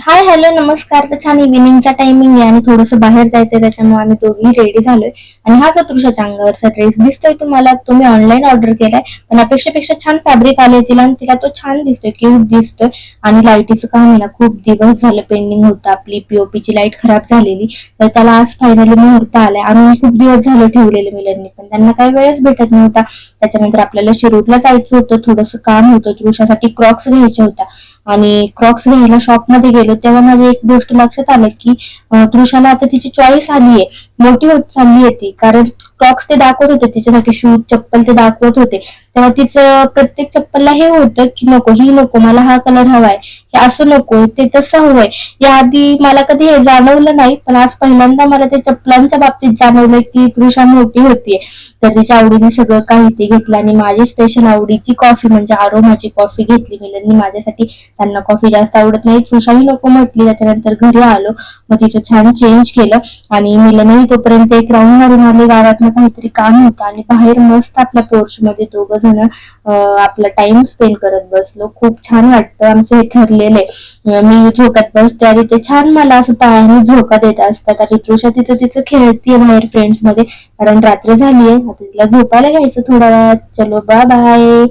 Hi hello नमस्कार. तर छान इव्हिनिंगचा टायमिंग आहे आणि थोडंसं बाहेर जायचंय, त्याच्यामुळे आम्ही दोघी रेडी झालोय. आणि हा जो तृषाच्या अंगावरचा ड्रेस दिसतोय तुम्हाला, तो मी ऑनलाईन ऑर्डर केलाय. पण अपेक्षेपेक्षा छान फॅब्रिक आले तिला आणि तिला तो छान दिसतोय, क्यूट दिसतोय. आणि लाईटीचं काम आहे ना, खूप दिवस झालं पेंडिंग होतं. आपली पीओपीची लाईट खराब झालेली, तर त्याला आज फायनली मुहूर्त आलाय. आणि खूप दिवस झालं ठेवलेलं मिलननी, पण त्यांना काही वेळच भेटत नव्हता. त्याच्यानंतर आपल्याला शिरूरला जायचं होतं, थोडंसं काम होतं, तृषासाठी क्रॉक्स घ्यायच्या होत्या. आणि क्रॉक्स घ्यायला शॉपमध्ये गेलो तेव्हा माझ्या एक गोष्ट लक्षात आलं की तृषाला आता तिची चॉईस आलीये, मोठी होत चालली आहे ती. कारण क्रॉक्स ते दाखवत होते तिच्यासाठी, शूज चप्पल ते दाखवत होते, तेव्हा तिचं प्रत्येक चप्पलला हे होतं की नको, ही नको, मला हा कलर हवाय, हे असं नको, ते तसं हवंय. याआधी मला कधी हे जाणवलं नाही, पण आज पहिल्यांदा मला ते चप्पलांच्या बाबतीत जाणवलं की तृषा मोठी होतीये. तर तिच्या आवडीने सगळं काही ते घेतलं आणि माझी स्पेशल आवडीची कॉफी म्हणजे आरोमाची कॉफी घेतली मिलननी माझ्यासाठी. त्यांना कॉफी जास्त आवडत नाही, तृषाही नको म्हटली. त्याच्यानंतर घरी आलो, मग तिचं छान चेंज केलं आणि मिलनही तोपर्यंत एक राऊंड मारून आले. गावातनं काहीतरी काम होतं आणि बाहेर मस्त आपल्या पोर्च मध्ये दोघं जण आपला टाइम स्पेंड करत बसलो. खूप छान वाटतं. आमचं हे ठरलेलं आहे, मी झोक्यात बसते आणि ते छान मला असं पायाने झोका देत असतात आणि तृषा तिचं तिचं खेळतीये बाहेर फ्रेंड्स मध्ये. कारण रात्र झालीये, आता तिला झोपायला घ्यायचं थोड्या वेळात. चलो बाय बाय.